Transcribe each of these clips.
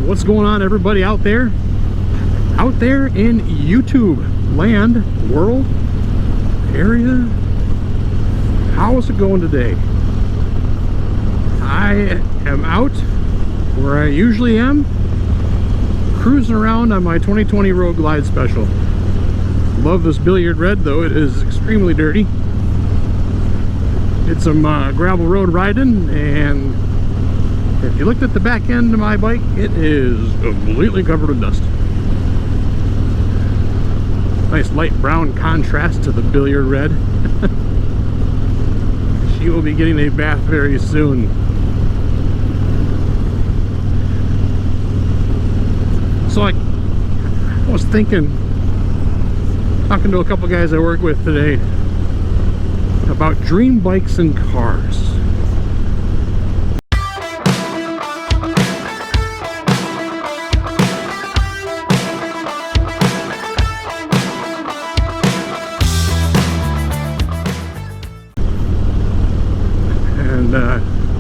What's going on, everybody out there in YouTube land, world, area? How is it going today? I am out where I usually am, cruising around on my 2020 Road Glide Special. Love this billiard red, though it is extremely dirty. Did some gravel road riding, and if you looked at the back end of my bike, it is completely covered in dust. Nice light brown contrast to the billiard red. She will be getting a bath very soon. So I was thinking, talking to a couple guys I work with today about dream bikes and cars.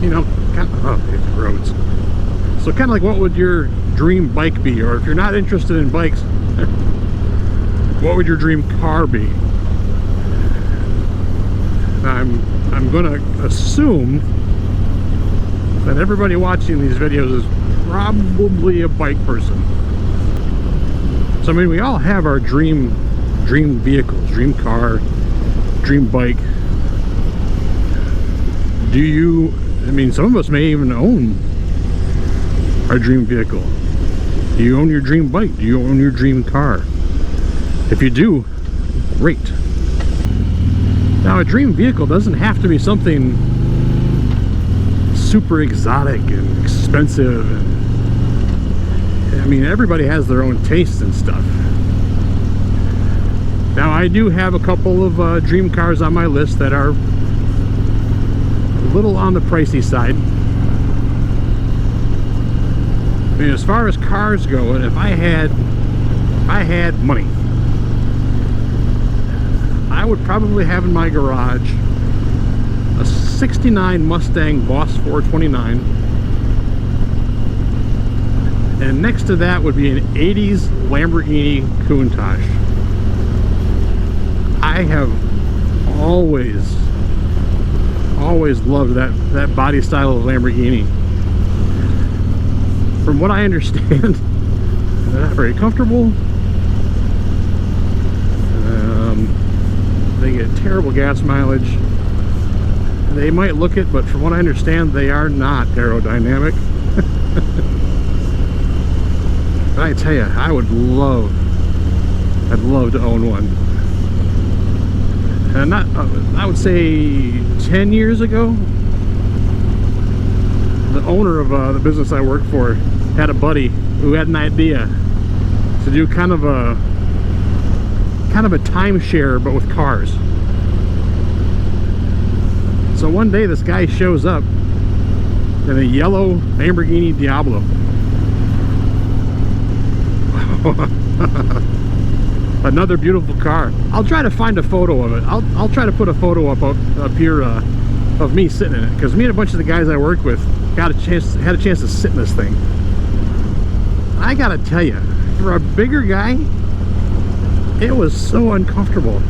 You know, kind of, oh, it's roads. So kind of like, what would your dream bike be? Or if you're not interested in bikes, what would your dream car be? I'm gonna assume that everybody watching these videos is probably a bike person. So I mean, we all have our dream vehicles, dream car, dream bike. Do you, I mean, some of us may even own our dream vehicle. Do you own your dream bike? Do you own your dream car? If you do, great. Now, a dream vehicle doesn't have to be something super exotic and expensive. I mean, everybody has their own tastes and stuff. Now, I do have a couple of dream cars on my list that are little on the pricey side. I mean, as far as cars go, and if I had money, I would probably have in my garage a 69 Mustang Boss 429, and next to that would be an 80s Lamborghini Countach. I have always loved that body style of Lamborghini. From what I understand, they're not very comfortable. They get terrible gas mileage. They might look it, but from what I understand, they are not aerodynamic. But I tell you, I'd love to own one. And not, I would say 10 years ago, the owner of the business I worked for had a buddy who had an idea to do kind of a timeshare, but with cars. So one day this guy shows up in a yellow Lamborghini Diablo. Another beautiful car. I'll try to find a photo of it. I'll try to put a photo up here of me sitting in it, because me and a bunch of the guys I work with had a chance to sit in this thing. I gotta tell you, for a bigger guy, it was so uncomfortable.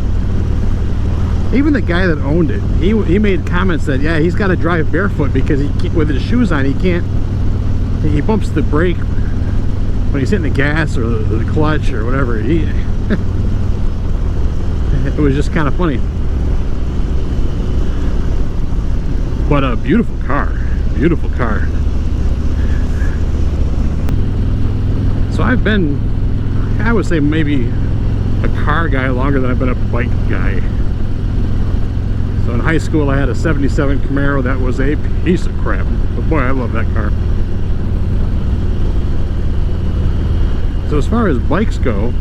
Even the guy that owned it, he made comments that, yeah, he's got to drive barefoot because he can't, with his shoes on, he bumps the brake when he's hitting the gas or the clutch or whatever. It was just kind of funny. But a beautiful car, beautiful car. So I've been, I would say, maybe a car guy longer than I've been a bike guy. So in high school I had a 77 Camaro that was a piece of crap, but boy, I love that car. So as far as bikes go,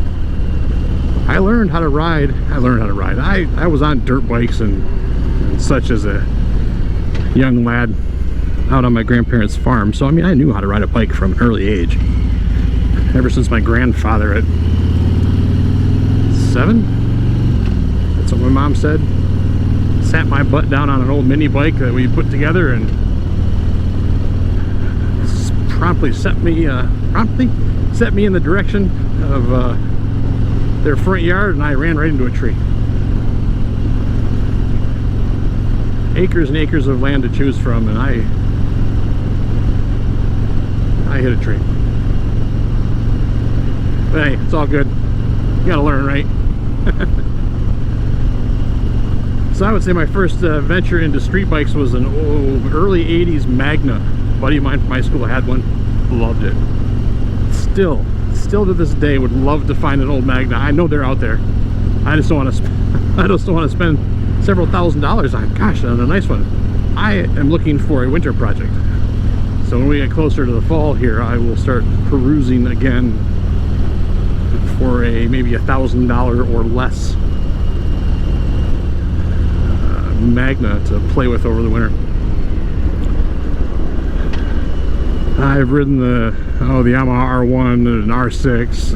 I learned how to ride. I was on dirt bikes and such as a young lad out on my grandparents' farm. So I mean, I knew how to ride a bike from an early age. Ever since my grandfather at 7, that's what my mom said, sat my butt down on an old mini bike that we put together, and promptly set me in the direction of their front yard, and I ran right into a tree. Acres and acres of land to choose from, and I hit a tree. But hey, it's all good. You gotta learn, right? So I would say my first venture into street bikes was an early 80s Magna. A buddy of mine from high school had one. Loved it. Still to this day would love to find an old Magna. I know they're out there. I just don't want to spend several $1,000s on, gosh, on a nice one. I am looking for a winter project. So when we get closer to the fall here, I will start perusing again for a maybe $1,000 or less Magna to play with over the winter. I've ridden the Yamaha R1 and an R6,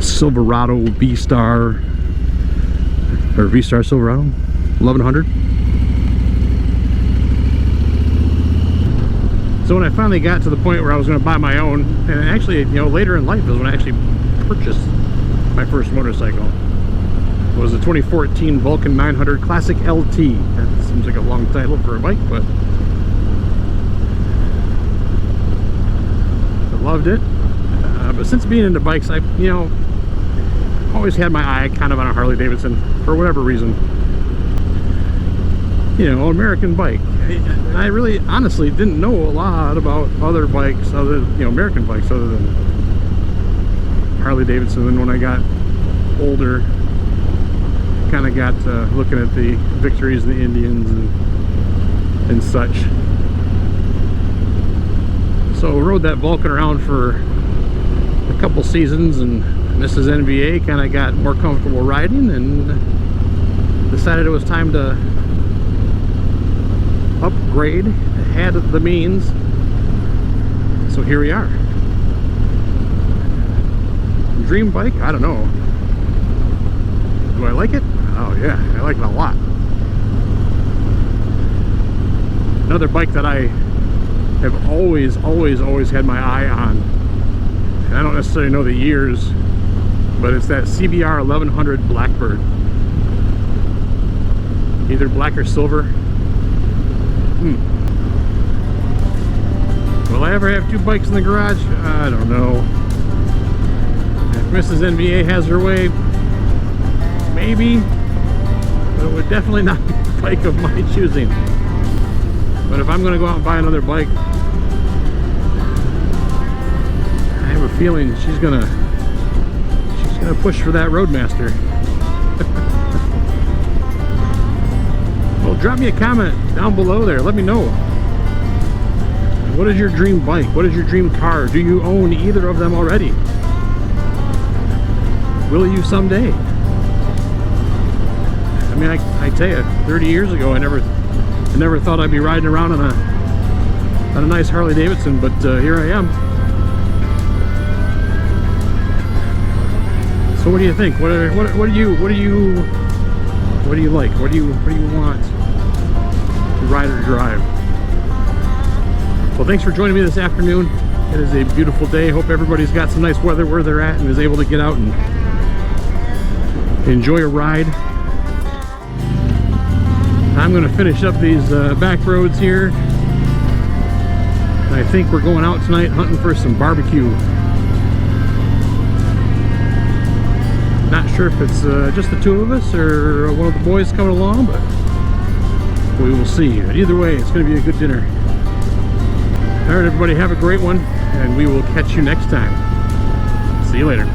Silverado V-Star, or V-Star Silverado 1100. So when I finally got to the point where I was going to buy my own, and actually, you know, later in life is when I actually purchased my first motorcycle. It was a 2014 Vulcan 900 Classic LT. That seems like a long title for a bike, but I loved it. But since being into bikes, I've, you know, always had my eye kind of on a Harley Davidson for whatever reason. You know, American bike. And I really honestly didn't know a lot about other bikes, other, you know, American bikes, other than Harley Davidson. And when I got older, kind of got looking at the Victories and the Indians and such. So rode that Vulcan around for a couple seasons, and Mrs. NVA kind of got more comfortable riding and decided it was time to upgrade. Had the means, so here we are. Dream bike? I don't know. Do I like it? Oh yeah, I like it a lot. Another bike that I have always had my eye on, and I don't necessarily know the years, but it's that CBR 1100 Blackbird. Either black or silver. Will I ever have two bikes in the garage? I don't know. If Mrs. NVA has her way, maybe, but it would definitely not be a bike of my choosing. But if I'm going to go out and buy another bike, I have a feeling she's gonna push for that Roadmaster. Well, drop me a comment down below there. Let me know. What is your dream bike? What is your dream car? Do you own either of them already? Will you someday? I mean, I tell you, 30 years ago, I never thought I'd be riding around on a nice Harley Davidson, but here I am. So what do you think? What do you like? What do you want to ride or drive? Well, thanks for joining me this afternoon. It is a beautiful day. Hope everybody's got some nice weather where they're at and is able to get out and enjoy a ride. I'm going to finish up these back roads here. I think we're going out tonight hunting for some barbecue. Not sure if it's just the two of us or one of the boys coming along, but we will see. But either way, it's going to be a good dinner. All right, everybody, have a great one, and we will catch you next time. See you later.